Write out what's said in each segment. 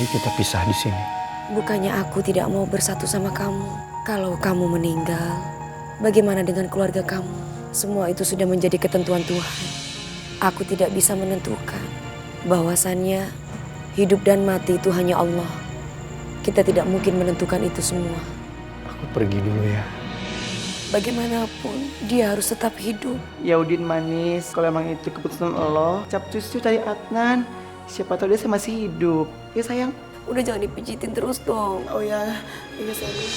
jadi kita pisah di sini? Bukannya aku tidak mau bersatu sama kamu. Kalau kamu meninggal, bagaimana dengan keluarga kamu? Semua itu sudah menjadi ketentuan Tuhan. Aku tidak bisa menentukan. Bahwasannya hidup dan mati itu hanya Allah. Kita tidak mungkin menentukan itu semua. Aku pergi dulu ya. Bagaimanapun dia harus tetap hidup. Ya Udin manis, kalau emang itu keputusan Allah, cap cucu cari Adnan. Siapa tahu dia masih hidup. Ya sayang. Udah jangan dipijitin terus dong. Oh ya, iya sayang.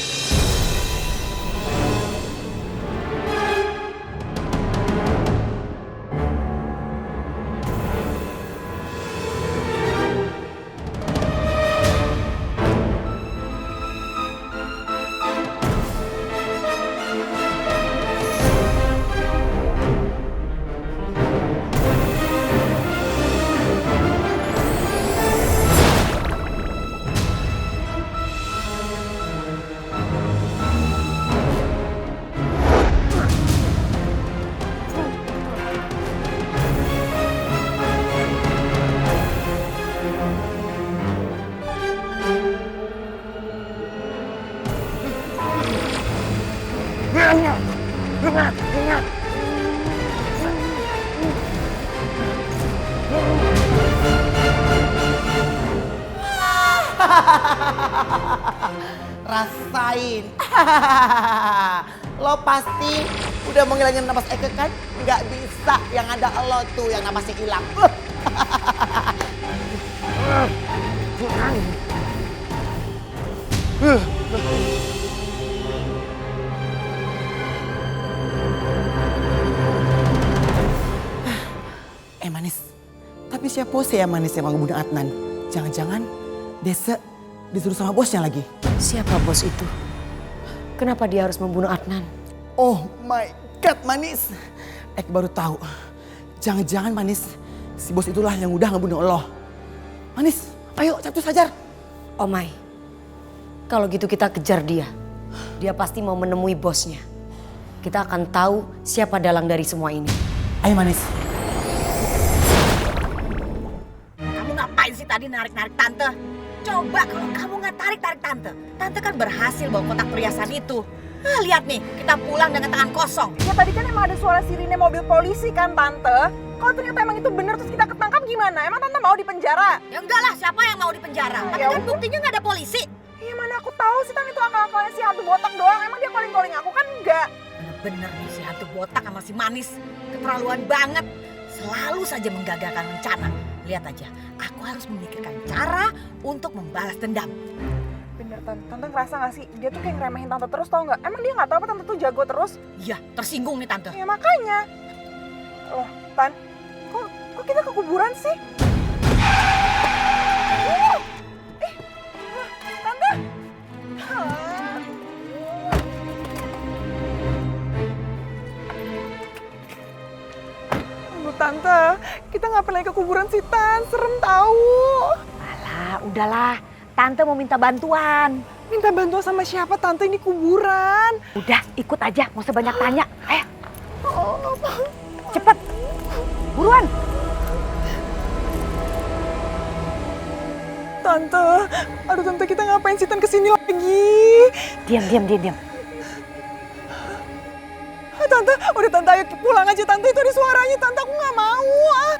Rasain. Lo pasti udah menghilangin napas Eke kan? Nggak bisa, yang ada lo tuh yang napasnya hilang. Manis, tapi siapa sih yang manis yang mau ngebunuh Adnan? Jangan-jangan Desa disuruh sama bosnya lagi. Siapa bos itu? Kenapa dia harus membunuh Adnan? Oh my God, Manis. Baru tahu. Jangan-jangan Manis, si bos itulah yang udah ngebunuh lo. Manis, ayo Capcus hajar. Oh my, kalau gitu kita kejar dia. Dia pasti mau menemui bosnya. Kita akan tahu siapa dalang dari semua ini. Ayo Manis. Kamu ngapain sih tadi narik-narik tante? Coba kalau kamu nggak tarik-tarik tante. Tante kan berhasil bawa kotak perhiasan itu. Nah, lihat nih, kita pulang dengan tangan kosong. Ya tadi kan emang ada suara sirine mobil polisi kan tante. Kalau ternyata emang itu benar terus kita ketangkap gimana? Emang tante mau di penjara? Ya enggak lah, siapa yang mau di penjara? Tapi Ya kan udah. buktinya nggak ada polisi. Ya mana aku tahu sih tante itu akal-akalnya si hantu botak doang. Emang dia calling-calling aku kan enggak. Bener nih si hantu botak sama si manis. Keterlaluan banget. Selalu saja menggagalkan rencana. Lihat aja, aku harus memikirkan cara untuk membalas dendam. Bener tante, tante ngerasa gak sih dia tuh kayak ngeremehin tante terus tau gak? Emang dia gak tahu apa tante tuh jago terus? Iya, tersinggung nih tante. Ya makanya. Loh Tan, kok kita ke kuburan sih? Tante. Tante, kita ngapain lagi ke kuburan sih Tan? Serem tahu. Alah, udahlah. Tante mau minta bantuan. Minta bantuan sama siapa Tante, ini kuburan? Udah, ikut aja. Mau sebanyak tanya. Ayo, Oh, cepet. Buruan. Tante, aduh Tante kita ngapain sih Tan kesini lagi? Diam. Tante, udah Tante ayo pulang aja Tante, itu ada suaranya Tante, aku gak mau.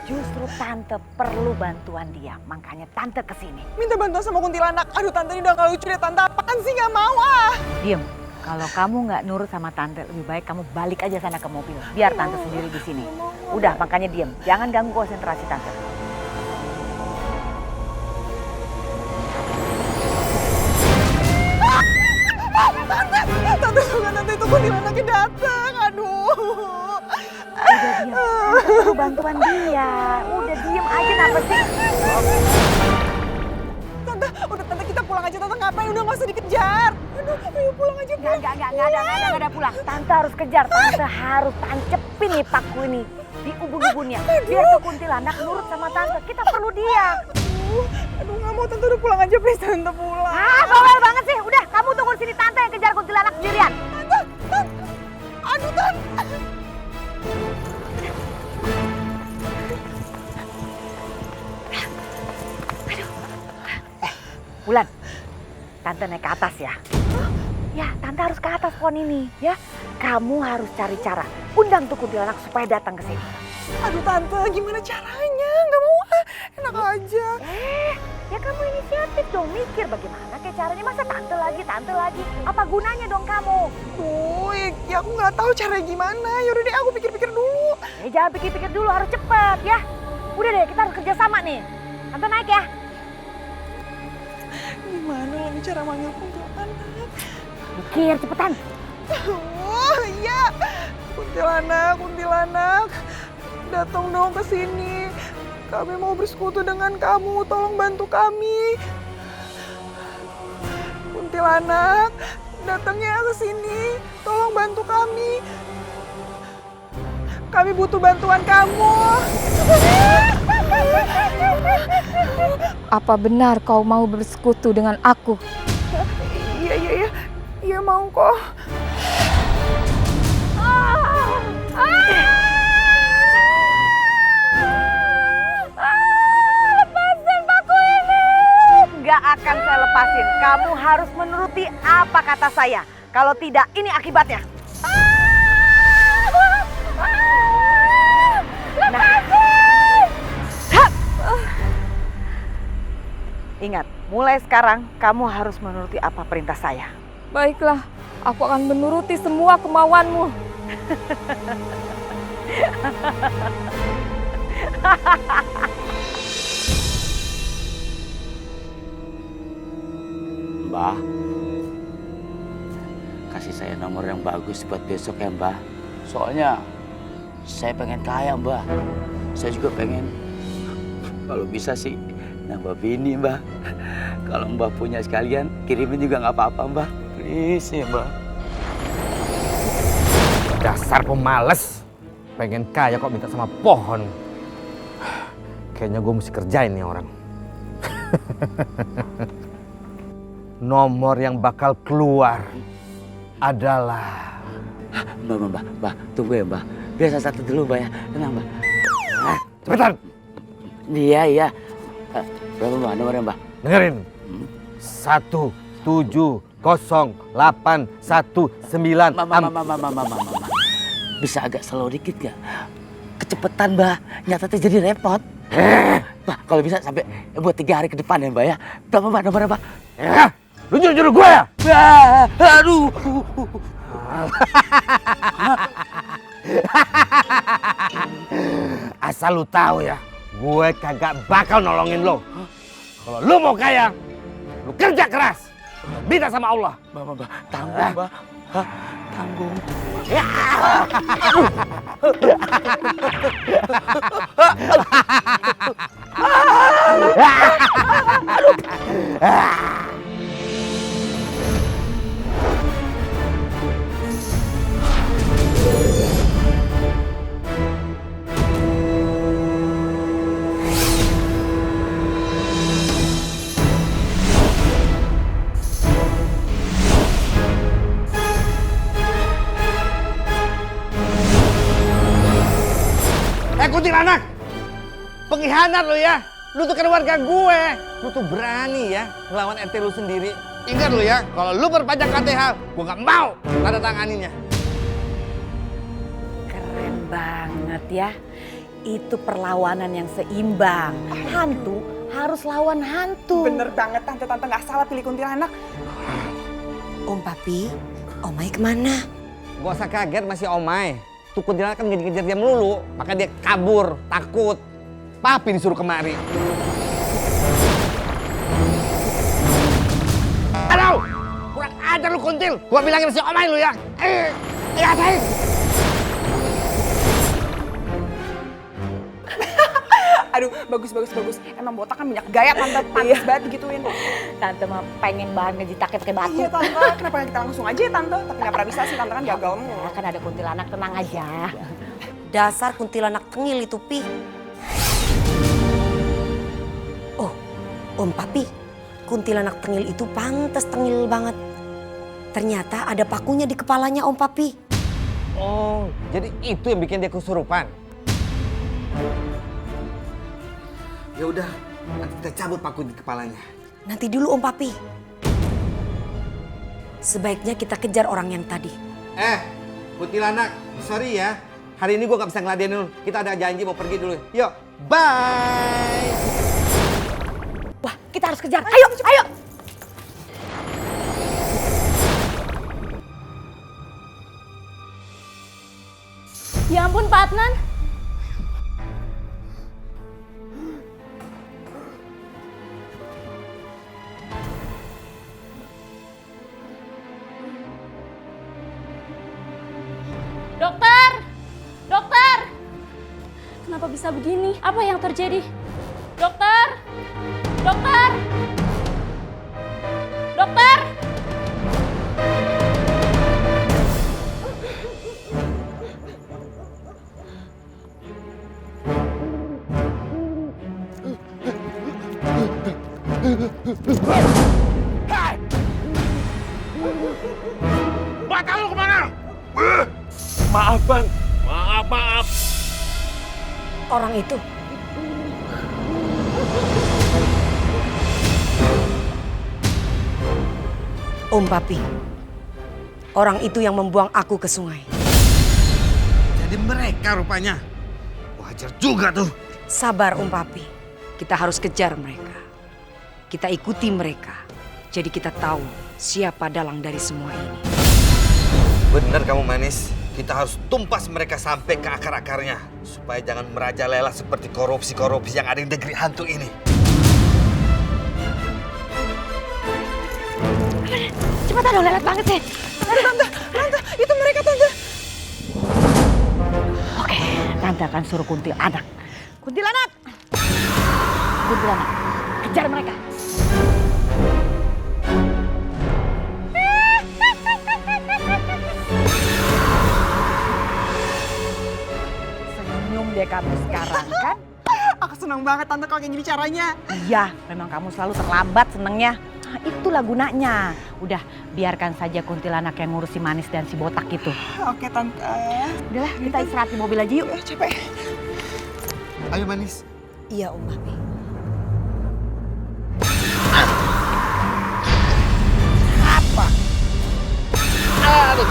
Justru Tante perlu bantuan dia. Makanya Tante kesini. Minta bantuan sama kuntilanak, aduh Tante ini udah gak lucu deh Tante, apaan sih gak mau Diem. Kalau kamu nggak nurut sama Tante, lebih baik kamu balik aja sana ke mobil. Biar Tante sendiri di sini. Udah, makanya diem. Jangan ganggu konsentrasi Tante. Tante juga Tante itu kuntilanaknya datang, aduh. Udah diem. Tante perlu bantuan dia. Udah diem aja, kenapa sih? Tante, udah Tante kita pulang aja Tante, ngapain udah gak usah dikejar. Aduh, ayo pulang aja. Nggak ada pulang. Tante harus kejar. Tante harus tancepin nih paku ini di ubun-ubunnya. Biar tuh kuntilanak nurut sama Tante. Kita perlu dia. Aduh gak mau Tante, udah pulang aja please Tante pulang. Ah, bawel banget sih. Udah, kamu tunggu di sini Tante yang kejar kuntilanak sendirian. Aduh Tante. Tante naik ke atas ya. Ya, Tante harus ke atas pohon ini ya. Kamu harus cari cara undang tuh kuntilanak supaya datang ke sini. Aduh Tante, gimana caranya? Nggak mau enak aja. Ya kamu inisiatif dong, mikir bagaimana kayak caranya. Masa tante lagi. Apa gunanya dong kamu? Tuh, ya aku nggak tahu caranya gimana. Yaudah deh, aku pikir-pikir dulu. Jangan pikir-pikir dulu, harus cepet ya. Udah deh, kita harus kerja sama nih. Tante naik ya. Gimana lagi cara manggil kuntilanak? Mikir cepetan. Oh iya, kuntilanak, datang dong ke sini. Kami mau bersekutu dengan kamu, tolong bantu kami. Kuntilanak, datangnya ke sini, tolong bantu kami. Kami butuh bantuan kamu. Apa benar kau mau bersekutu dengan aku? Iya mau kok. Lepasin paku ini. Gak akan saya lepasin. Kamu harus menuruti apa kata saya. Kalau tidak, ini akibatnya. Lepasin! Ingat, mulai sekarang kamu harus menuruti apa perintah saya. Baiklah, aku akan menuruti semua kemauanmu. Mbah, kasih saya nomor yang bagus buat besok ya Mbah. Soalnya saya pengen kaya Mbah. Saya juga pengen, kalau bisa sih nambah bini Mbah. Kalau Mbah punya sekalian, kirimin juga nggak apa-apa Mbah. Please ya Mbah. Dasar pemalas. Pengen kaya kok minta sama pohon. Kayaknya gue mesti kerjain nih orang. Nomor yang bakal keluar adalah... Mbah, tunggu ya Mbah. Biasa satu dulu Mbah ya. Tenang Mbah. Cepetan! Iya. Berapa Mbah nomornya Mbah? Dengerin. 1708119. Mama. Bisa agak slow dikit gak? Kecepetan Mbah, nyatetnya jadi repot. Mbah, kalau bisa sampai buat 3 hari ke depan ya Mbah ya. Berapa Mbah nomornya Mbah? Lu juru-juru gue ya? Aduh. Asal lu tahu ya, gue kagak bakal nolongin lo. Kalau lu mau kaya, lu kerja keras. Minta sama Allah. Mbah, tanggung Mbah. Hah? Tanggung. Kuntilanak, pengkhianat lo ya. Lu tuh keluarga gue. Lu tuh berani ya ngelawan RT lu sendiri. Ingat lu ya, kalau lu perpanjang KTH, gue gak mau tanda tanganinya. Keren banget ya. Itu perlawanan yang seimbang. Hantu harus lawan hantu. Bener banget Tante nggak salah pilih kuntilanak. Om Papi, Omai kemana? Gak usah kaget masih Omai. Tuh kuntilanak kan ngejar-ngejar dia melulu, maka dia kabur, takut. Papi disuruh kemari. Aduh, kurang ajar lu kuntil. Gua bilangin si Omai lu ya. Rasain. Aduh, bagus. Emang botak kan banyak gaya Tante, panas banget digituin. Tante mah pengen banget ngejitaknya pakai batu. Iya Tante, kenapa kita langsung aja ya Tante? Tapi nggak pernah bisa sih Tante kan gagal mulu. Kan ada kuntilanak, tenang aja. Dasar kuntilanak tengil itu, Pi. Oh, Om Papi, kuntilanak tengil itu pantas tengil banget. Ternyata ada pakunya di kepalanya Om Papi. Oh, jadi itu yang bikin dia kesurupan. Ya udah, nanti kita cabut paku di kepalanya. Nanti dulu Om Papi. Sebaiknya kita kejar orang yang tadi. Kuntilanak, sorry ya. Hari ini gue gak bisa ngeladenin lu. Kita ada janji mau pergi dulu. Yuk, bye. Wah, kita harus kejar. Ayo, ayo. Ya ampun Pak Adnan. Dokter! Dokter! Kenapa bisa begini? Apa yang terjadi? Dokter! Dokter! Dokter! Mata lu kemana? Maaf Bang, maaf. Orang itu. Om Papi. Orang itu yang membuang aku ke sungai. Jadi mereka rupanya. Wajar juga tuh. Sabar Om Papi. Kita harus kejar mereka. Kita ikuti mereka. Jadi kita tahu siapa dalang dari semua ini. Bener kamu manis. Kita harus tumpas mereka sampai ke akar-akarnya. Supaya jangan merajalela seperti korupsi-korupsi yang ada di negeri hantu ini. Cepetan dong, lelet banget sih. Tante, itu mereka Tante. Oke, Tante akan suruh kuntilanak. Kuntilanak! Kuntilanak, kejar mereka. Senyum deh kamu sekarang kan? Aku senang banget Tante kalau kayak gini caranya. Iya, memang kamu selalu terlambat senengnya. Nah, itulah gunanya. Udah, biarkan saja kuntilanak yang ngurus si manis dan si botak itu. Oke Tante. Udahlah, kita istirahat di mobil aja yuk. Capek. Ayo manis. Iya Om Papi. Apa? Aduh.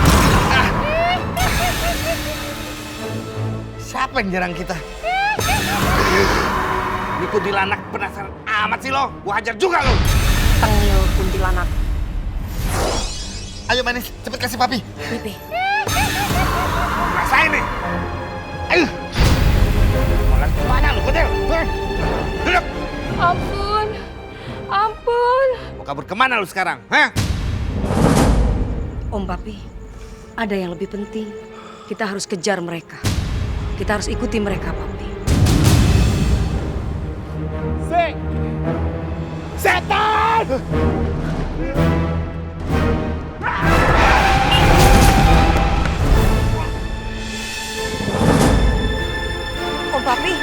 Siapa yang nyerang kita? Ini kuntilanak penasaran amat sih lo. Gua hajar juga lo. Tengil kuntilanak. Ayo manis, cepet kasih papi. Pipi. Rasain nih. Ayo. Mau lari kemana lu, kuntil? Duduk. Ampun. Ampun. Mau kabur kemana lu sekarang? Hah? Om Papi, ada yang lebih penting. Kita harus kejar mereka. Kita harus ikuti mereka, Papi. Setan! Om Papi.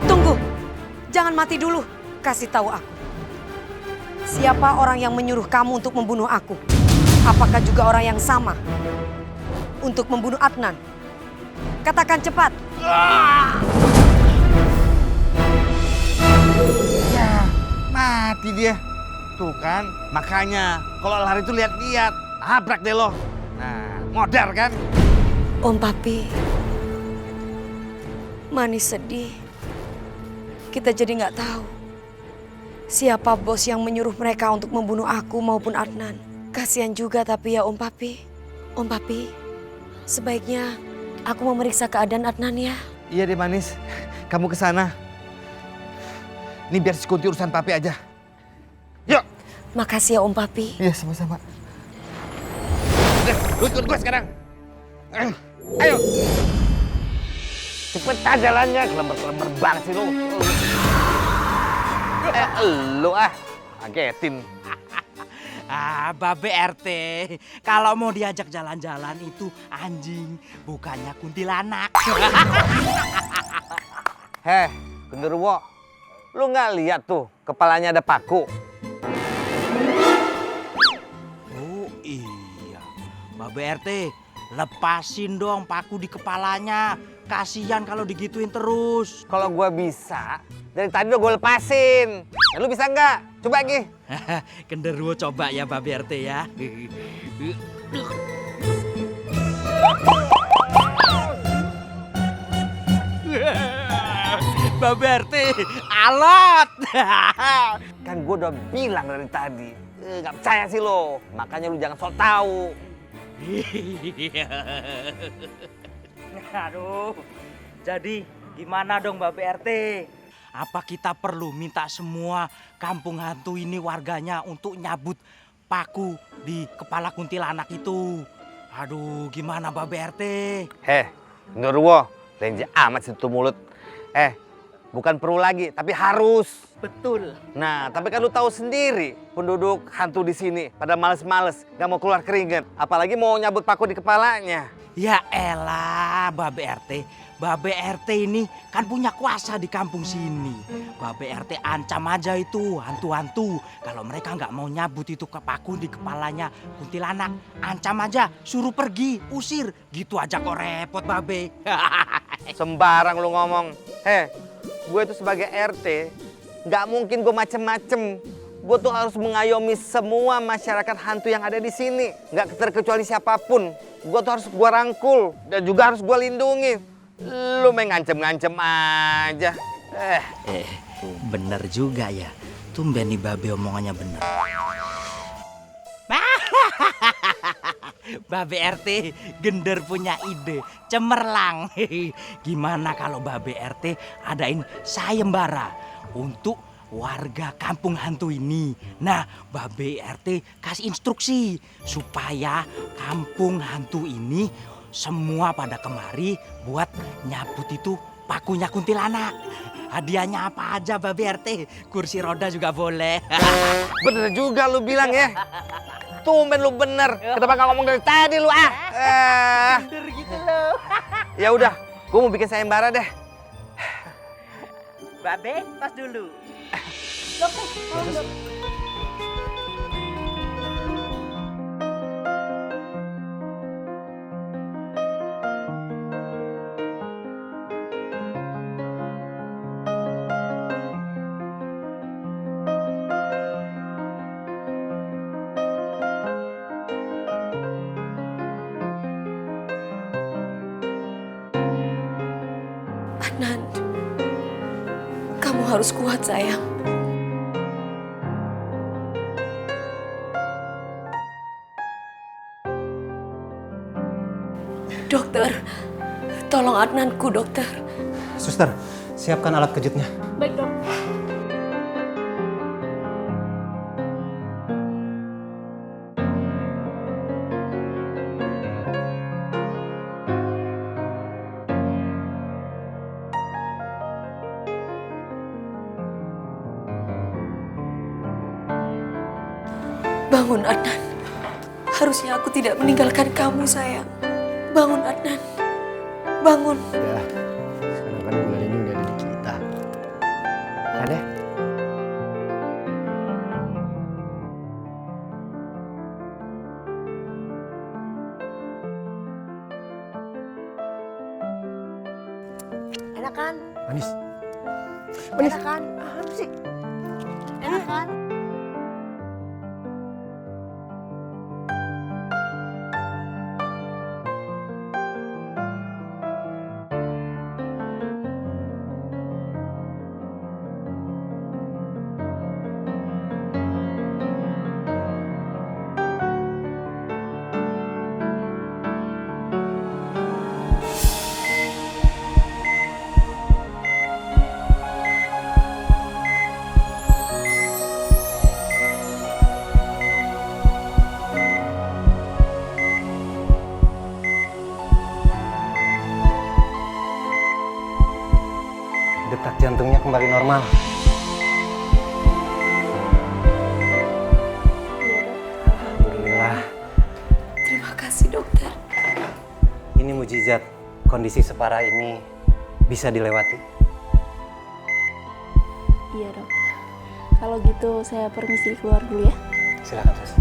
Tunggu. Jangan mati dulu. Kasih tahu aku. Siapa orang yang menyuruh kamu untuk membunuh aku? Apakah juga orang yang sama untuk membunuh Adnan? Katakan cepat. Ya, mati dia. Tuh kan, makanya kalau lari itu lihat-lihat, nabrak deh lo. Nah, modar kan? Om Papi, Manis sedih. Kita jadi nggak tahu siapa bos yang menyuruh mereka untuk membunuh aku maupun Adnan. Kasihan juga tapi ya Om Papi. Om Papi, sebaiknya aku memeriksa keadaan Adnan ya. Iya deh Manis, kamu ke sana. Ini biar si Kunti urusan papi aja. Yuk. Makasih ya Om Papi. Iya sama-sama. Udah, lu ikut gue sekarang. Ayo. Cepetan jalannya, kelember-kelember banget sih lu. Lu ngagetin. Babe RT, kalau mau diajak jalan-jalan itu anjing, bukannya kuntilanak. Heh, genderuwo, lu nggak lihat tuh kepalanya ada paku? Oh iya, Babe RT, lepasin dong paku di kepalanya. Kasihan kalau digituin terus. Kalau gua bisa, dari tadi udah gue lepasin. Nah, lu bisa nggak? Coba lagi. Genderuwo coba ya Babe RT ya. Babe RT, alot. Kan gue udah bilang dari tadi. Nggak percaya sih lo. Makanya lu jangan sok tahu. Aduh, jadi gimana dong Babe RT? Apa kita perlu minta semua kampung hantu ini warganya untuk nyabut paku di kepala kuntilanak itu? Aduh, gimana Babe RT? Genderuwo, lenje amat situ mulut. Bukan perlu lagi, tapi harus. Betul. Nah, tapi kan lu tahu sendiri, penduduk hantu di sini pada males-males, nggak mau keluar keringet, apalagi mau nyabut paku di kepalanya. Ya elah, Babe RT. Babe RT ini kan punya kuasa di kampung sini. Babe RT ancam aja itu hantu-hantu. Kalau mereka nggak mau nyabut itu ke paku di kepalanya kuntilanak, ancam aja, suruh pergi, usir. Gitu aja kok repot Babe. Sembarang lu ngomong. Gue tuh sebagai RT, nggak mungkin gue macem-macem. Gue tuh harus mengayomi semua masyarakat hantu yang ada di sini. Nggak terkecuali siapapun. Gue tuh harus gue rangkul dan juga harus gue lindungi. Lu main ngancem-ngancem aja. Bener juga ya. Tumben nih Babe omongannya bener. Babe RT gender punya ide cemerlang. Gimana kalau Babe RT adain sayembara untuk warga kampung hantu ini. Nah, Babe RT kasih instruksi supaya kampung hantu ini semua pada kemari buat nyabut itu pakunya kuntilanak. Hadiahnya apa aja Babe RT? Kursi roda juga boleh. Bener juga lu bilang ya. Tumben lu bener. Kenapa gak ngomong dari tadi lu Bener gitu loh. Ya udah, gue mau bikin sayembara deh. Babe, pas dulu. Adnan, kamu harus kuat sayang. Dokter, tolong Adnanku dokter. Suster, siapkan alat kejutnya. Baik dok. Bangun Adnan. Harusnya aku tidak meninggalkan kamu sayang. Bangun Adnan. Bangun. Ya, sekarang kan bulan ini udah ada di kita. Ada? Enak kan? Manis. Enak kan? Apa sih? Enak kan? Detak jantungnya kembali normal. Alhamdulillah. Terima kasih dokter. Ini mujizat. Kondisi separah ini bisa dilewati. Iya dok. Kalau gitu saya permisi keluar dulu ya. Silakan, Sus.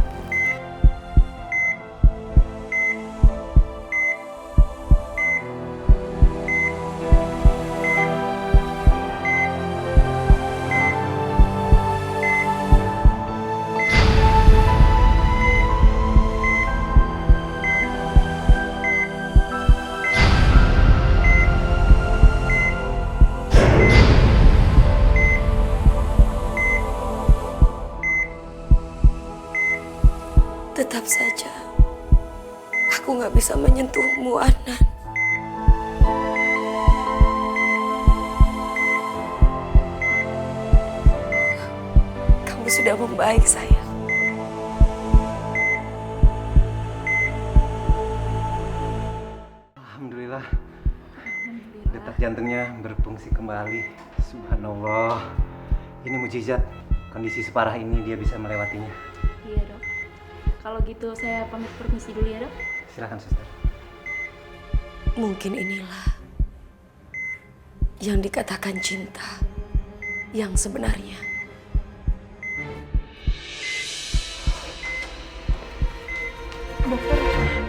Maaf saja, aku nggak bisa menyentuhmu, Adnan. Kamu sudah membaik, sayang. Alhamdulillah, detak jantungnya berfungsi kembali. Subhanallah, ini mujizat. Kondisi separah ini dia bisa melewatinya. Iya dok. Kalau gitu saya pamit permisi dulu ya dok. Silakan suster. Mungkin inilah yang dikatakan cinta yang sebenarnya.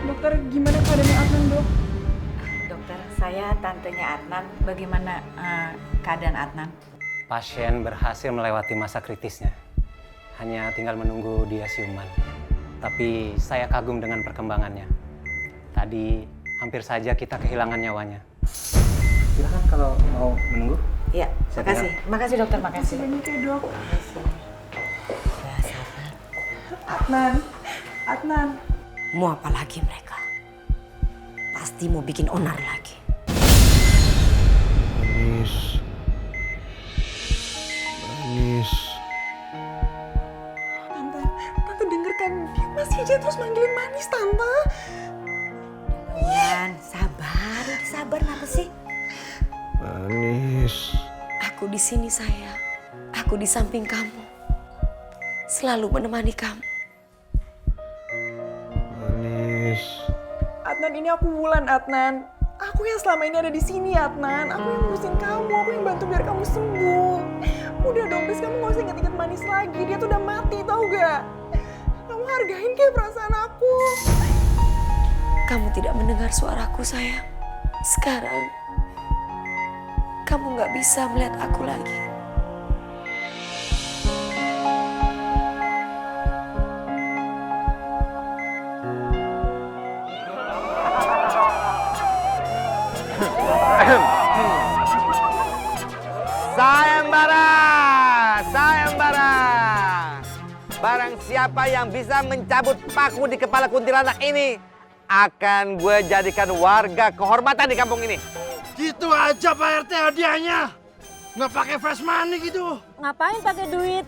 Dokter gimana keadaan Adnan, dok? Dokter, saya tantenya Adnan. Bagaimana keadaan Adnan? Pasien berhasil melewati masa kritisnya. Hanya tinggal menunggu dia siuman. Tapi saya kagum dengan perkembangannya. Tadi hampir saja kita kehilangan nyawanya. Silakan kalau mau menunggu. Iya, makasih. Makasih dokter, makasih. Banyak ya, dok. Ya, sabar. Adnan. Mau apa lagi mereka? Pasti mau bikin onar lagi. Manis. Tante denger kan, dia masih aja terus manggilin manis, Tante. Yan, sabar. Sabar, kenapa sih? Manis. Aku di sini, sayang. Aku di samping kamu. Selalu menemani kamu. Manis. Adnan, ini aku Wulan, Adnan. Aku yang selama ini ada di sini, Adnan. Aku yang ngurusin kamu, aku yang bantu biar kamu sembuh. Udah dong, please kamu gak usah inget-inget manis lagi. Dia tuh udah mati, tau gak? Kamu hargain kayak perasaan aku. Kamu tidak mendengar suaraku, sayang. Sekarang, kamu gak bisa melihat aku lagi. Sayembara. Barang siapa yang bisa mencabut paku di kepala kuntilanak ini akan gue jadikan warga kehormatan di kampung ini. Gitu aja Pak RT hadiahnya. Nggak pakai flash money gitu. Ngapain pakai duit?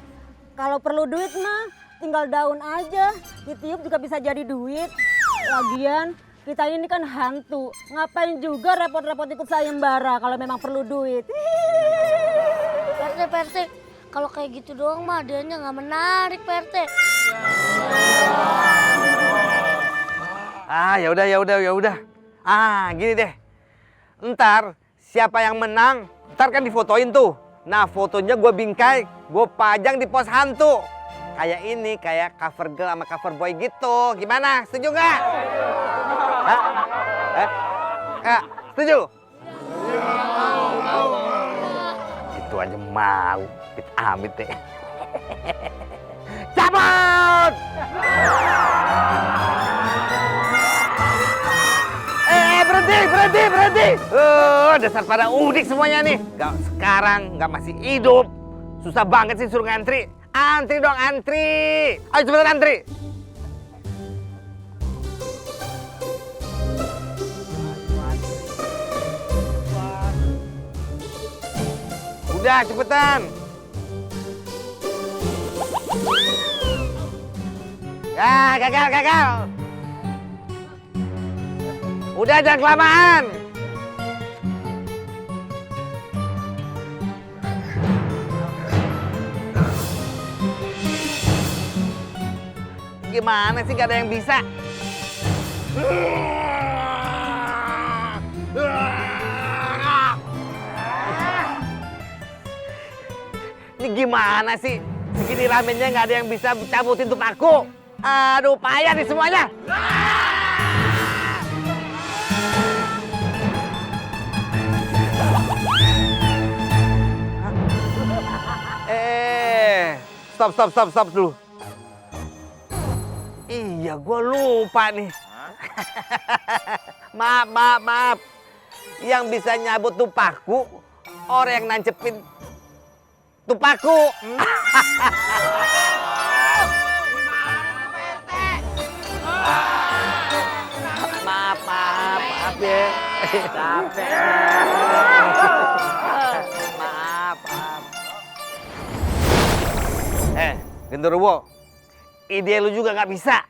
Kalau perlu duit mah tinggal daun aja. Ditiup juga bisa jadi duit. Lagian kita ini kan hantu. Ngapain juga repot-repot ikut sayembara kalau memang perlu duit. PRT, kalau kayak gitu doang mah hadiahnya nggak menarik, PRT. Ya udah. Gini deh. Ntar siapa yang menang, ntar kan difotoin tuh. Nah, fotonya gue bingkai, gue pajang di pos hantu. Kayak ini, kayak cover girl sama cover boy gitu. Gimana? Setuju nggak? Setuju? Itu aja mau. Amit deh. Cabut! Berhenti! Dasar pada udik semuanya nih. Sekarang nggak masih hidup. Susah banget sih suruh ngantri. Antri dong, antri. Ayo cepetan antri. Udah, cepetan. Ya, gagal. Udah, jangan kelamaan. Gimana sih gak ada yang bisa? Ini gimana sih? Segini ramennya gak ada yang bisa cabutin tuh paku. Aduh, payah nih semuanya. Stop dulu. Iya, gue lupa nih. Maaf. Yang bisa nyabut tuh paku, orang yang nancepin tuh paku. ya. Capek. Maaf. Genderuwo, ide lu juga nggak bisa.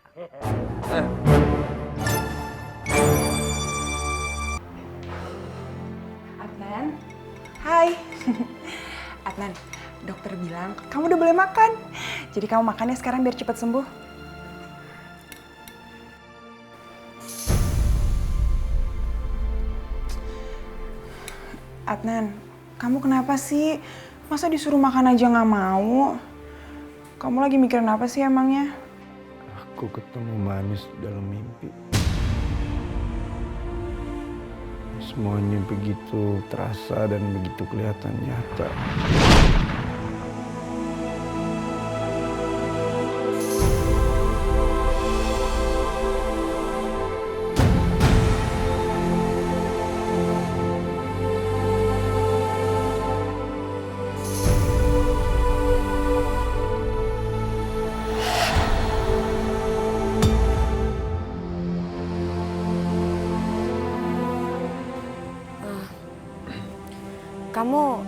Adnan, hai. Adnan, dokter bilang kamu udah boleh makan. Jadi kamu makannya sekarang biar cepat sembuh. Adnan, kamu kenapa sih? Masa disuruh makan aja nggak mau? Kamu lagi mikirin apa sih emangnya? Aku ketemu Manis dalam mimpi. Semuanya begitu terasa dan begitu kelihatan nyata. Kamu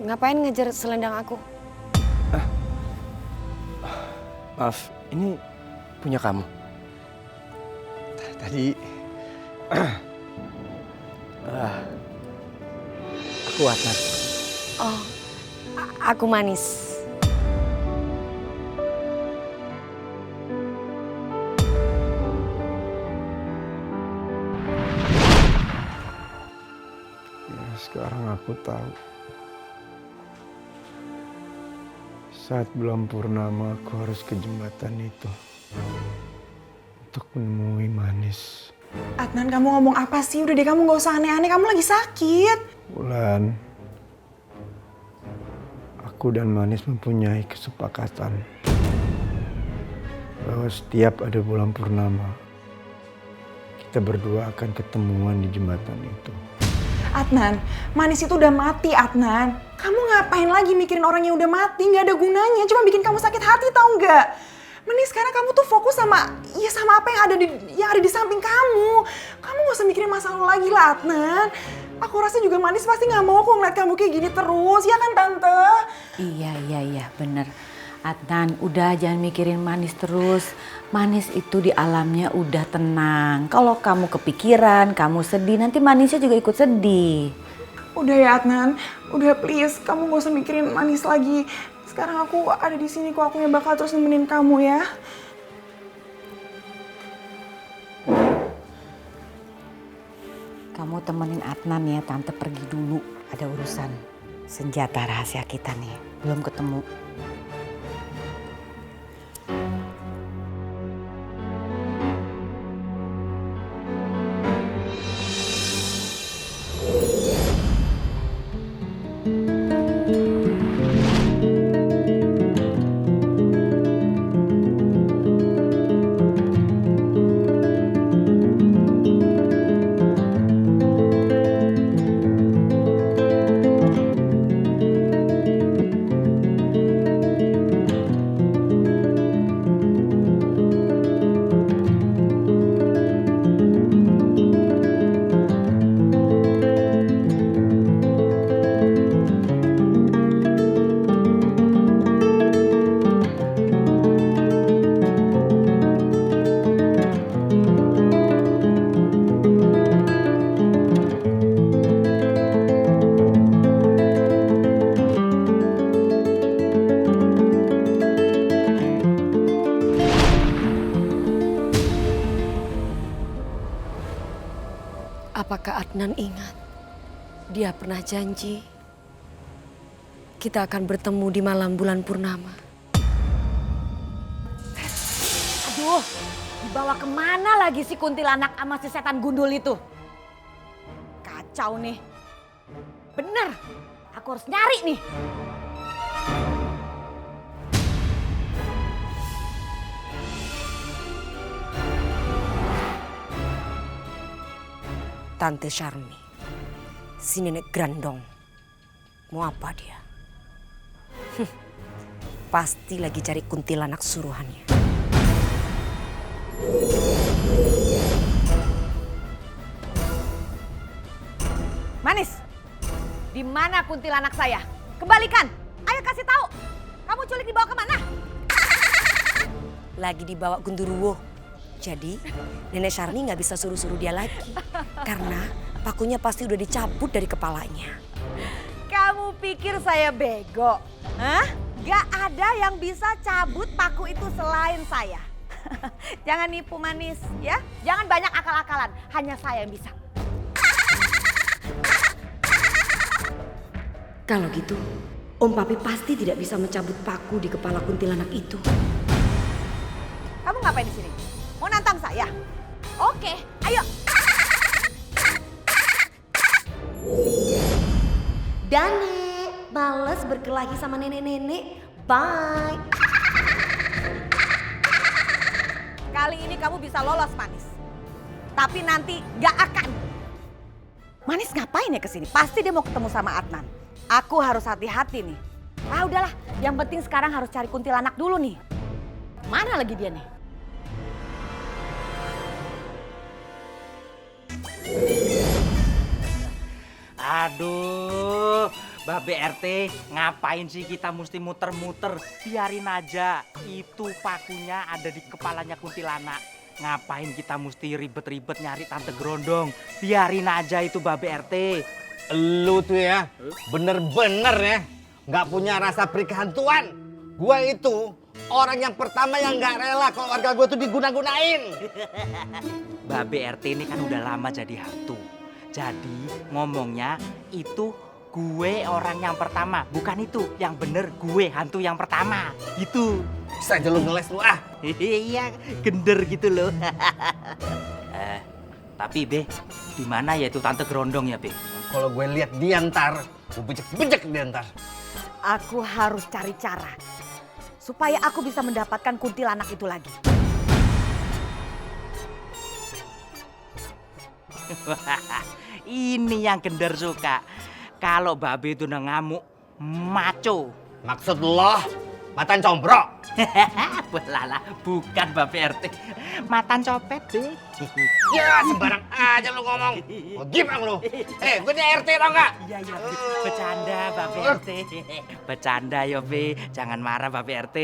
ngapain ngejar selendang aku? Maaf, ini punya kamu. Tadi aku Adnan. Oh, aku Manis. Sekarang aku tahu. Saat bulan purnama aku harus ke jembatan itu. Untuk menemui Manis. Adnan, kamu ngomong apa sih? Udah deh, kamu gak usah aneh-aneh, kamu lagi sakit. Wulan, aku dan Manis mempunyai kesepakatan bahwa setiap ada bulan purnama, kita berdua akan ketemuan di jembatan itu. Adnan, Manis itu udah mati, Adnan. Kamu ngapain lagi mikirin orang yang udah mati? Gak ada gunanya, cuma bikin kamu sakit hati, tau gak? Mending sekarang kamu tuh fokus sama apa yang ada di samping kamu. Kamu gak usah mikirin masa lalu lagi lah, Adnan. Aku rasa juga Manis pasti gak mau kok ngeliat kamu kayak gini terus, ya kan Tante? Iya, bener. Adnan, udah jangan mikirin Manis terus. Manis itu di alamnya udah tenang. Kalau kamu kepikiran, kamu sedih, nanti Manisnya juga ikut sedih. Udah ya Adnan, udah please, kamu gak usah mikirin Manis lagi. Sekarang aku ada di sini kok, aku yang bakal terus nemenin kamu ya. Kamu temenin Adnan ya, Tante pergi dulu. Ada urusan senjata rahasia kita nih, belum ketemu. Apakah Adnan ingat? Dia pernah janji kita akan bertemu di malam bulan purnama. Aduh, dibawa kemana lagi si kuntilanak sama si setan gundul itu? Kacau nih. Bener, aku harus nyari nih. Tante Charmi, si nenek grandong. Mau apa dia? Pasti lagi cari kuntilanak suruhannya. Manis, di mana kuntilanak saya? Kembalikan, ayo kasih tahu. Kamu culik dibawa kemana? Lagi dibawa Gundurwo. Jadi Nenek Syarni nggak bisa suruh-suruh dia lagi. Karena pakunya pasti udah dicabut dari kepalanya. Kamu pikir saya bego? Hah? Gak ada yang bisa cabut paku itu selain saya. Jangan nipu Manis ya. Jangan banyak akal-akalan. Hanya saya yang bisa. Kalau gitu, Om Papi pasti tidak bisa mencabut paku di kepala kuntilanak itu. Kamu ngapain di sini? Mau nantang saya? Oke, ayo. Dane, males berkelahi sama nenek-nenek. Bye. Kali ini kamu bisa lolos Manis. Tapi nanti gak akan. Manis ngapain ya kesini? Pasti dia mau ketemu sama Adnan. Aku harus hati-hati nih. Ah udahlah, yang penting sekarang harus cari kuntilanak dulu nih. Mana lagi dia nih? Aduh, Babe RT, ngapain sih kita mesti muter-muter? Biarin aja, itu pakunya ada di kepalanya kuntilanak. Ngapain kita mesti ribet-ribet nyari Tante Grondong? Biarin aja itu Babe RT. Lu tuh ya, bener-bener ya, nggak punya rasa perikehantuan. Gue itu orang yang pertama yang nggak rela kalau warga gue tuh diguna-gunain. Babe RT ini kan udah lama jadi hantu. Jadi ngomongnya itu gue orang yang pertama, bukan itu. Yang bener gue hantu yang pertama, gitu. Bisa aja lu ngeles lu ah. Iya, gender gitu loh. Tapi Be, di mana ya itu Tante Grondong ya Be? Kalau gue lihat dia ntar, gue bejek-bejek dia ntar. Aku harus cari cara supaya aku bisa mendapatkan kuntilanak itu lagi. Ini yang gender suka. Kalau Babe itu udah ngamuk, maco. Maksud lo, matan combrok? Belala, bukan Babe RT. Matan copet, Be. Ya sembarang aja lu ngomong. Oh, gimana lu? Gue di RT tau gak? Iya, bercanda Babe RT. Bercanda yo Be, jangan marah Babe RT.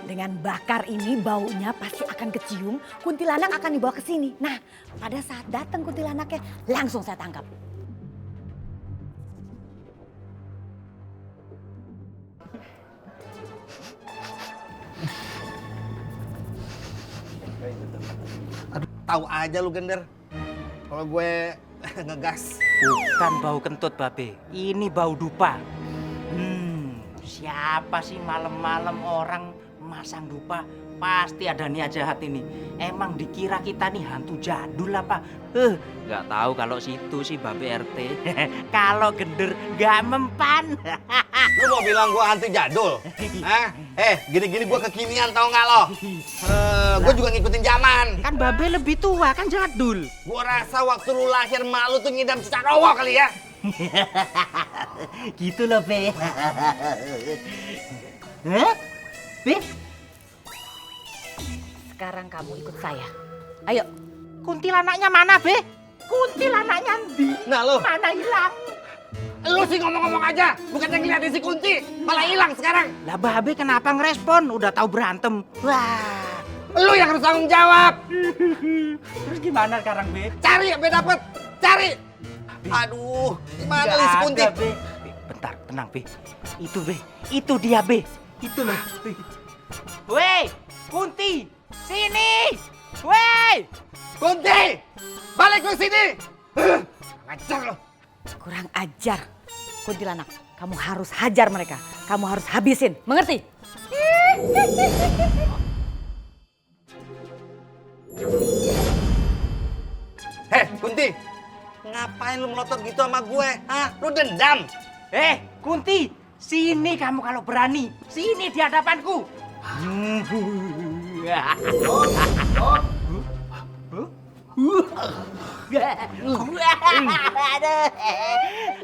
Dengan bakar ini baunya pasti akan kecium, kuntilanak akan dibawa ke sini. Nah, pada saat datang kuntilanaknya langsung saya tangkap. Aduh, tahu aja lu gender. Kalau gue ngegas. Bukan bau kentut Babe, ini bau dupa. Siapa sih malam-malam orang masang dupa? Pasti ada niat jahat ini. Emang dikira kita nih hantu jadul apa? Nggak tahu kalau situ sih Babe RT. Kalau gender nggak mempan. Lu mau bilang gua hantu jadul? Hah? Gini-gini gua kekinian tau nggak lo? Gua juga ngikutin zaman. Kan Babe lebih tua, kan jadul. Gua rasa waktu lu lahir malu tuh ngidam cicak rowo kali ya. Gitu loh Be. Hah? Be? Sekarang kamu ikut saya. Ayo. Kuntilanaknya mana Be? Kuntilanaknya di. Nah lo. Mana hilang? Lu sih ngomong-ngomong aja, bukannya ngeliatin si Kunti, malah hilang sekarang. Lah Babe kenapa ngerespon? Udah tahu berantem. Wah, lu yang harus tanggung jawab. Terus gimana sekarang Be? Cari Be dapet, cari. Aduh, gimana nih si Kunti? Be. Bentar, tenang Be. Itu Be, itu dia Be. Itu loh. Weh, Kunti, sini. Weh, Kunti, balik ke sini. Ajar lo. Kurang ajar. Kuntilanak, kamu harus hajar mereka. Kamu harus habisin, mengerti? Kunti, ngapain lu melotot gitu sama gue? Hah? Lu dendam? Kunti, sini kamu kalau berani. Sini di hadapanku.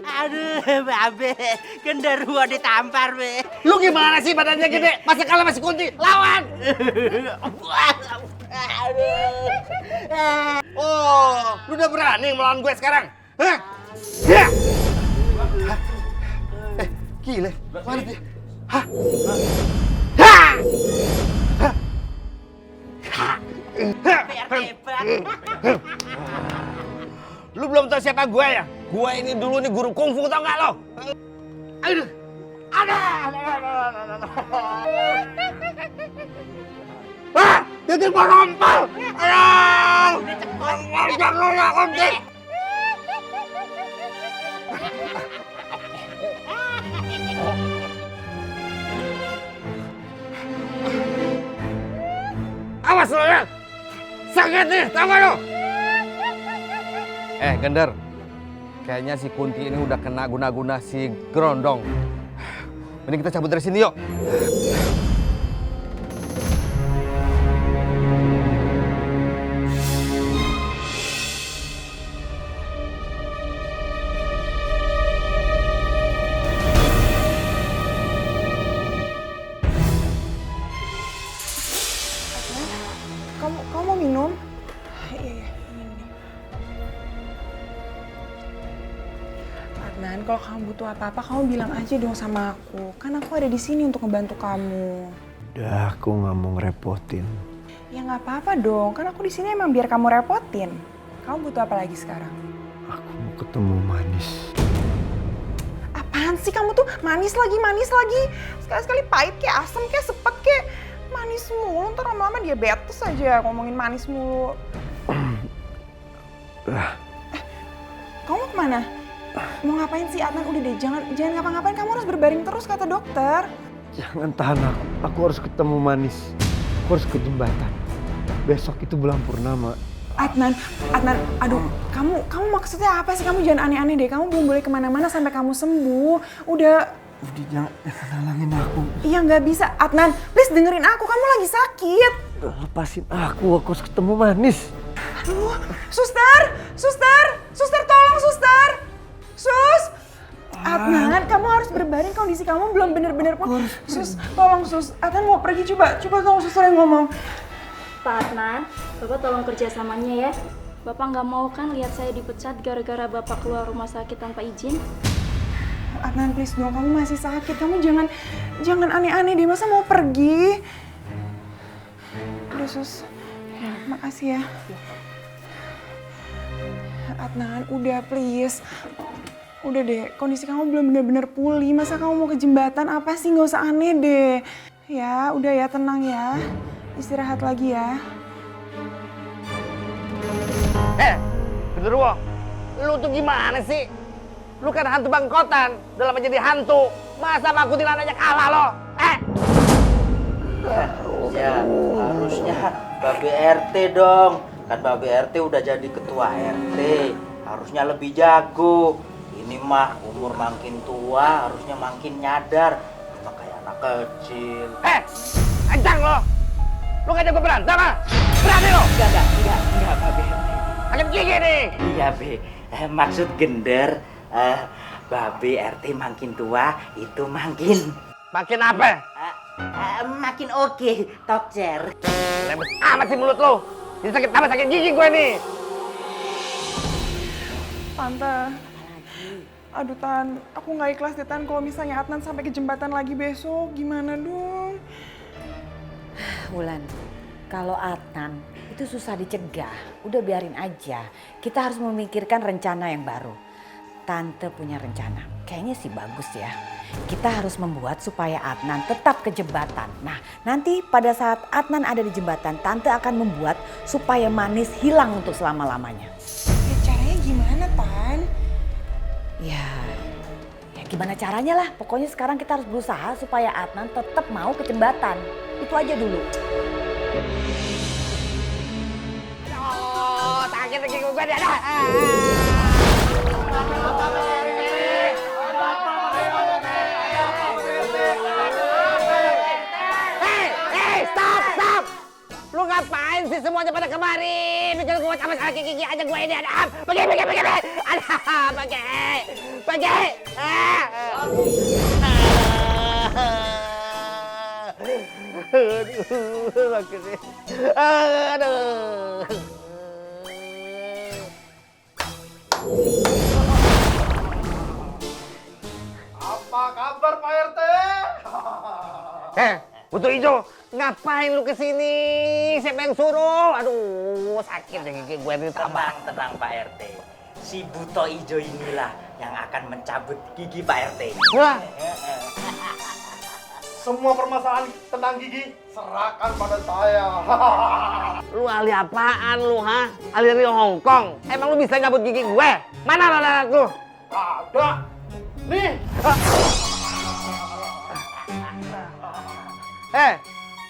Aduh, Babe, genderuwo ditampar, Be. Lu gimana sih badannya gede? Masa kalah masih Kunti? Lawan! Oh, lu udah berani melawan gue sekarang? Hah? Ya! Hah? Gila, mana dia? Hah? Hah? Hah? Lu belum tahu siapa gue ya? Gue ini dulu nih guru kungfu, tau gak lo? Aduh! Ah! Jadi gua rompal! Aduh! Jangan lu ya, kontik! Awas lo ya! Sakit nih, tau gak lo? Gender. Kayaknya si Kunti ini udah kena guna-guna si Gerondong. Mending kita cabut dari sini yuk. Kamu mau minum? Iya, ini nih. Adnan, kalau kamu butuh apa-apa, kamu bilang aja dong sama aku. Kan aku ada di sini untuk ngebantu kamu. Udah, aku nggak mau ngerepotin. Ya nggak apa-apa dong, kan aku di sini emang biar kamu repotin. Kamu butuh apa lagi sekarang? Aku mau ketemu Manis. Apaan sih kamu tuh manis lagi. Sekali-sekali pahit kayak asem kayak sepet kayak manis mulu. Ntar lama-lama diabetes aja ngomongin manis mulu. Kamu mau kemana? Mau ngapain sih Adnan? Udah deh, jangan ngapa-ngapain. Kamu harus berbaring terus kata dokter. Jangan tahan aku. Aku harus ketemu Manis. Aku harus ke jembatan. Besok itu bulan purnama. Adnan, aduh, kamu maksudnya apa sih? Kamu jangan aneh-aneh deh. Kamu belum boleh kemana-mana sampai kamu sembuh. Udah jangan halangin aku. Iya nggak bisa, Adnan. Please dengerin aku. Kamu lagi sakit. Lepasin aku harus ketemu Manis. Aduh, suster, tolong suster. Sus, Adnan, kamu harus berbaring. Kondisi kamu belum bener-bener pun. Sus, tolong sus. Adnan mau pergi, coba tolong suster yang ngomong. Pak Adnan, Bapak tolong kerjasamanya ya. Bapak nggak mau kan lihat saya dipecat gara-gara Bapak keluar rumah sakit tanpa izin? Adnan, please dong, kamu masih sakit. Kamu jangan aneh-aneh deh. Masa mau pergi? Udah sus, ya, makasih ya. Adnan, udah please. Udah deh, kondisi kamu belum bener-bener pulih. Masa kamu mau ke jembatan? Apa sih? Nggak usah aneh deh. Ya, udah ya, tenang ya. Istirahat lagi ya. Genderuwo, lu tuh gimana sih? Lu kan hantu bangkotan, udah lama jadi hantu. Masa Pak Kuntilanak aja kalah lo? Ya, harusnya Babe RT dong. Kan Babe RT udah jadi ketua RT. Harusnya lebih jago. Ini mah umur makin tua, harusnya makin nyadar. Cuma kayak anak kecil. Ancang lo! Lu ngajak gue berantem ah? Berani lo? Enggak, Babe RT. Sakit gigi nih! Iya, Be. Maksud gender, Babe RT makin tua, itu makin... Makin apa? Makin oke, tokcer. Lemes amat sih mulut lo. Ini sakit tambah sakit gigi gue nih. Tante. Aduh Tan, aku nggak ikhlas deh Tan kalau misalnya Adnan sampai ke jembatan lagi besok. Gimana dong? Wulan, kalau Adnan itu susah dicegah. Udah biarin aja. Kita harus memikirkan rencana yang baru. Tante punya rencana. Kayaknya sih bagus ya. Kita harus membuat supaya Adnan tetap ke jembatan. Nah, nanti pada saat Adnan ada di jembatan, Tante akan membuat supaya Manis hilang untuk selama-lamanya. Ya caranya gimana, Tan? Ya gimana caranya lah. Pokoknya sekarang kita harus berusaha supaya Adnan tetap mau ke jembatan. Itu aja dulu. Oh, sakit gigi gue dah. Stop! Lu ngapain sih semuanya pada kemari? Bikin gue sama sakit gigi aja gue ini ada. Pergi. Aduh, sakitnya. Aduh. Apa kabar Pak RT? Butuh Ijo, ngapain lu kesini? Siapa yang suruh? Aduh, sakit deh gigi gue ini tambah. Tenang Pak RT. Si Buto Ijo inilah yang akan mencabut gigi Pak RT. Wah, Semua permasalahan tentang gigi serahkan pada saya. lu ahli apaan lu, ha? Ahli dari Hongkong. Emang lu bisa nyabut gigi gue? Mana alat lu? Ada. Nih.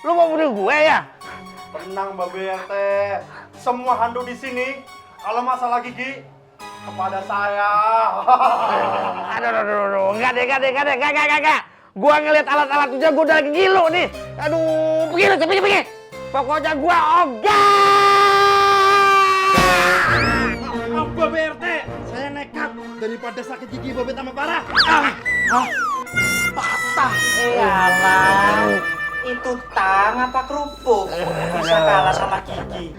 Lu mau bunuh gue ya? Tenang Mbak BRT. Semua hantu di sini kalau masalah gigi kepada saya. Aduh, enggak deh. Gua ngeliat alat-alat aja gua udah lagi gilu nih. Aduh, pergi. Pokoknya gua Maaf Mbak BRT, saya nekat daripada sakit gigi Babet tambah parah. Patah. Iyalah. Itu tang apa kerupuk? Bisa kalah sama gigi.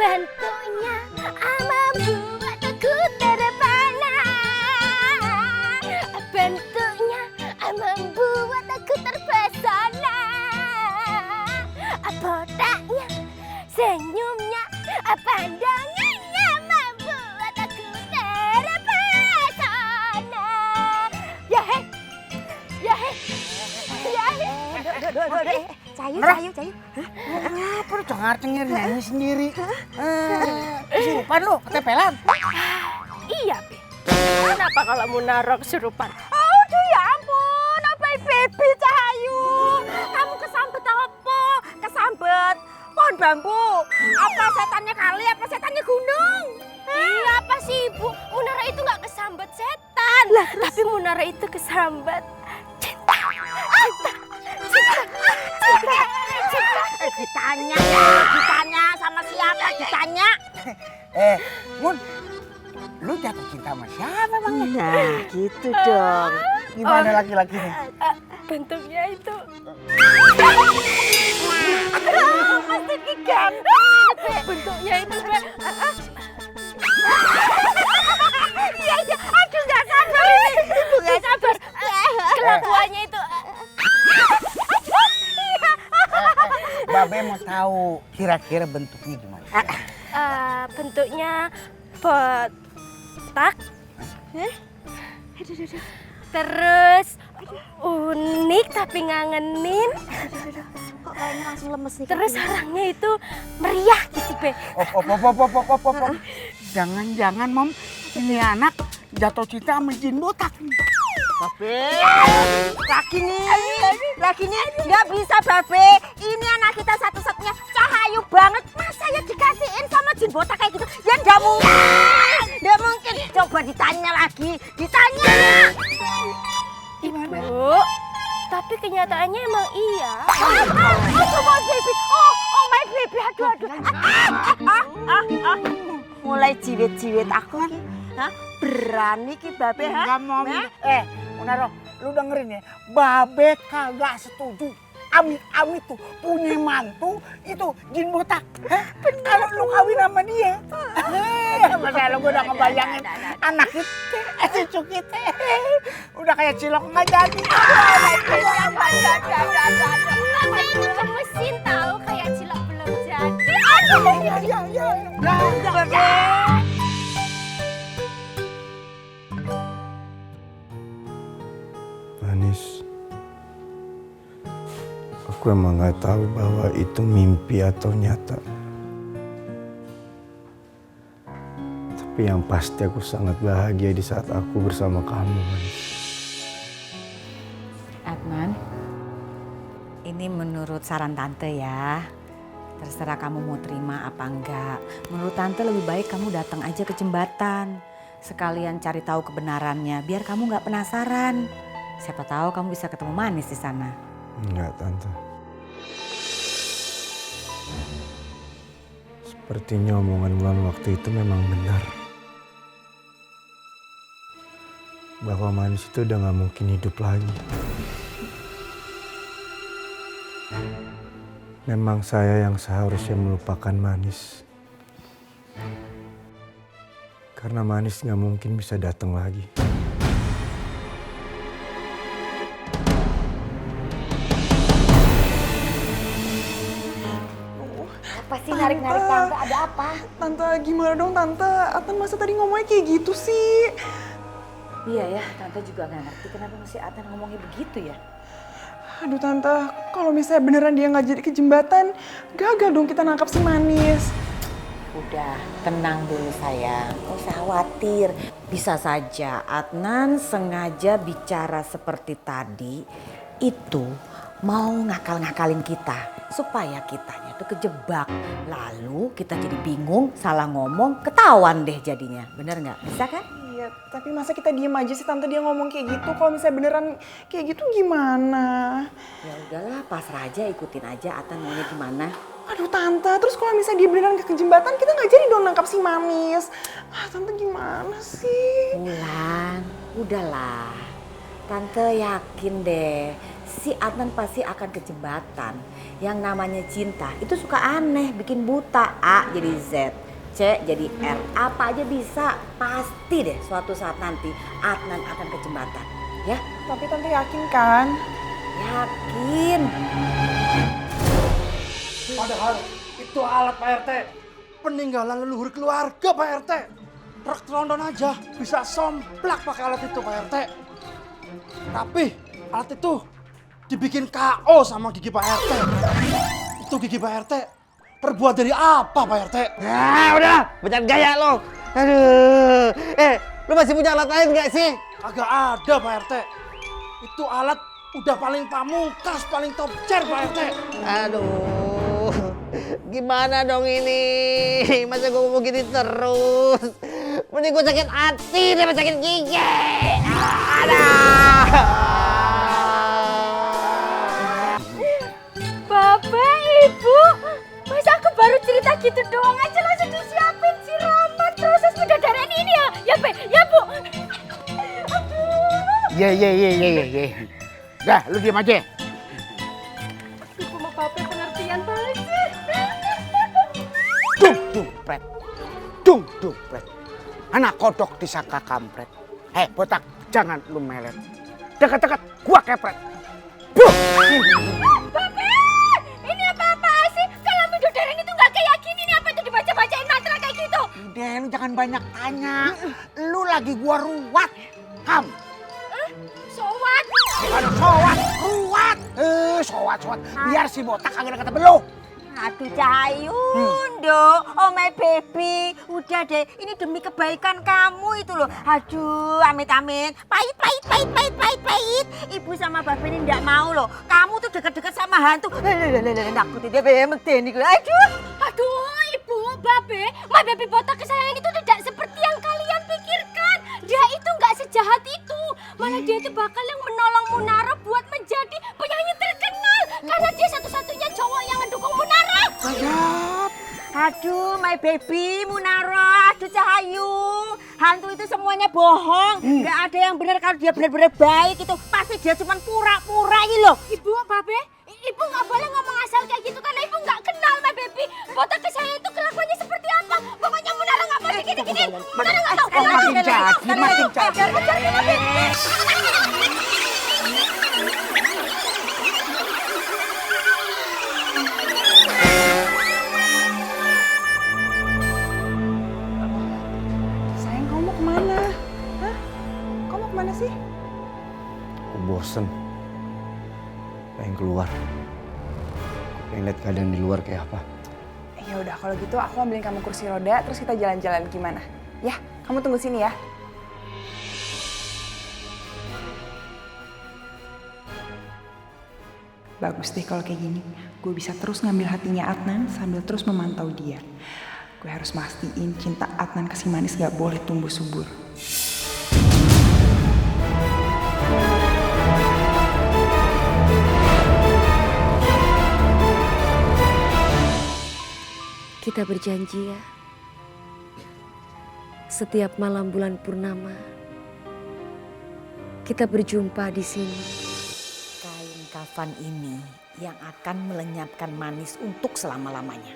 Bentuknya membuat aku terpana. Bentuknya membuat aku terpesona. Botaknya, senyumnya, pandangannya membuat aku terpesona. Ya he. Cayu. Apa lu cengar-cengir nyanyi sendiri? Kesurupan lu, ketepelan. Iya, Be. Kenapa kalau mau naruh kesurupan? Aduh ya ampun, apa baby Cahayu? Kamu kesambet apa? Kesambet pohon bambu? Apa setannya kali, apa setannya gunung? Iya, apa sih Ibu? Munara itu nggak kesambet setan. Lah, tapi Munara itu kesambet cinta. Ditanya sama siapa? Ditanya. Mun, lu jatuh cinta sama siapa emangnya? Nah, gitu dong. Gimana laki-lakinya? Bentuknya itu pasti ganteng. Bentuknya itu iya, aduh nggak sabar ini. Nggak sabar. Kelakuannya itu. Babe mau tahu kira-kira bentuknya gimana? Bentuknya botak. Terus unik tapi ngangenin. Kok kayaknya langsung lemes nih. Terus orangnya itu meriah gitu, Be. Jangan-jangan Mom, ini anak jatuh cinta sama jin botak. Babe, lakinya nggak bisa Babe. Ini anak kita satu-satunya Cahayu banget. Masa ya dikasihin sama jin botak kayak gitu? Ya nggak mungkin. Coba ditanya lagi, ditanya. Ibu, tapi kenyataannya emang iya. Aduh, my baby. Oh my baby. Aduh. Mulai jiwit-jiwit aku nih. Berani ki Babe, ha? Enggak mau. Munaro, lu dengerin ya. Babe kagak setuju. Amit-amit tuh punya mantu itu jin botak. Kalau lu kawin sama dia. Masa lu udah ngebayangin anak kita, cucu kita. Udah kayak cilok nggak jadi. Babe itu gemesin tahu kayak cilok belum jadi. Manis, aku emang nggak tahu bahwa itu mimpi atau nyata. Tapi yang pasti aku sangat bahagia di saat aku bersama kamu, Manis. Adnan, ini menurut saran tante ya. Terserah kamu mau terima apa enggak. Menurut tante lebih baik kamu datang aja ke jembatan. Sekalian cari tahu kebenarannya biar kamu nggak penasaran. Siapa tahu kamu bisa ketemu Manis di sana. Enggak, Tante. Sepertinya omongan Wulan waktu itu memang benar. bahwa Manis itu udah gak mungkin hidup lagi. Memang saya yang seharusnya melupakan Manis. Karena Manis gak mungkin bisa datang lagi. Apa sih narik-narik tante? Ada apa? Tante, gimana dong tante? Adnan masa tadi ngomongnya kayak gitu sih? Iya ya, tante juga nggak ngerti kenapa masih Adnan ngomongnya begitu ya. Aduh tante, kalau misalnya beneran dia nggak jadi ke jembatan, gagal dong kita nangkap si Manis. Udah, tenang dulu sayang, nggak usah khawatir. Bisa saja Adnan sengaja bicara seperti tadi, itu mau ngakal-ngakalin kita. Supaya kitanya tuh kejebak. Lalu kita jadi bingung, salah ngomong, ketahuan deh jadinya. Bener nggak? Bisa kan? Iya, tapi masa kita diem aja sih tante dia ngomong kayak gitu? Kalau misalnya beneran kayak gitu gimana? Ya udahlah, pasrah aja, ikutin aja Adnan maunya gimana. Aduh tante, terus kalau misalnya dia beneran ke jembatan, kita nggak jadi dong nangkap si Manis. Ah tante gimana sih? Wulan, udahlah. Tante yakin deh, si Adnan pasti akan ke jembatan. Yang namanya cinta itu suka aneh, bikin buta. A jadi Z, C jadi R, apa aja bisa. Pasti deh suatu saat nanti Adnan akan ke jembatan. Ya? Tapi tante yakin kan? Yakin. Padahal itu alat Pak RT. Peninggalan leluhur keluarga Pak RT. Truk tronton aja bisa somplak pakai alat itu Pak RT. Tapi alat itu dibikin KO sama gigi Pak RT. Itu gigi Pak RT terbuat dari apa Pak RT? Nah udah, bercanda gaya lo. Aduh, lo masih punya alat lain gak sih? Agak ada Pak RT. Itu alat udah paling pamungkas, paling top chair Pak RT. Aduh, gimana dong ini? Masa gue mau gini terus? Mending gue sakit hati daripada sakit gigi. Bapak, Ibu, masa aku baru cerita gitu doang aja langsung disiapin siraman proses bidadari ini ya? Ya, Be? Ya, Bu? Ye. Dah, lu diam aja. Ibu sama Bapak pengertian banget sih. Dung, pret. Anak kodok disangka kampret. Hei, botak, jangan lu melet. Dekat-dekat, gua kepret. Bapak, ini apa-apa sih? Kalau bidadari itu nggak kayak gini nih, apa itu dibaca-bacain mantra kayak gitu? Udah, lu jangan banyak tanya. Lu lagi gua ruwat. Ham. Sowat? Bukan sowat, ruwat. Sowat. Biar si botak kagak kata belu. Aduh Cayun, oh my baby, udah deh, ini demi kebaikan kamu itu loh. Aduh, amit-amit, pahit. Ibu sama Babe ini nggak mau loh. Kamu tuh deket-deket sama hantu. Nakutin dia bemek deh nih. Aduh, Ibu, Babe, my baby botak kesayangan itu tidak seperti yang kalian pikirkan. Dia itu nggak sejahat itu. Malah dia itu bakal yang menolong Munara buat menjadi penyanyi terkenal. Karena dia satu-satunya cowok yang mendukung Munara. Aduh, my baby, Munara, aduh Cahayu. Hantu itu semuanya bohong. Nggak ada yang benar kalau dia benar-benar baik itu. Pasti dia cuma pura-pura ini loh. Ibu, Babe, Ibu nggak boleh ngomong asal kayak gitu karena Ibu nggak kenal my baby. Botak saya itu kelakuannya seperti apa? Pokoknya Munara nggak mau begini-gini. Munara nggak tahu. Makin jadi. Sayang, kamu mau kemana? Hah? Kamu mau kemana sih? Aku bosen. Pengen keluar. Pengen lihat keadaan di luar kayak apa. Ya udah, kalau gitu aku ambilin kamu kursi roda, terus kita jalan-jalan gimana? Ya, kamu tunggu sini ya. Bagus deh kalau kayak gini. Gue bisa terus ngambil hatinya Adnan sambil terus memantau dia. Gue harus mastiin cinta Adnan ke si Manis gak boleh tumbuh subur. Kita berjanji ya, setiap malam bulan purnama, kita berjumpa di sini. Kain kafan ini yang akan melenyapkan Manis untuk selama-lamanya.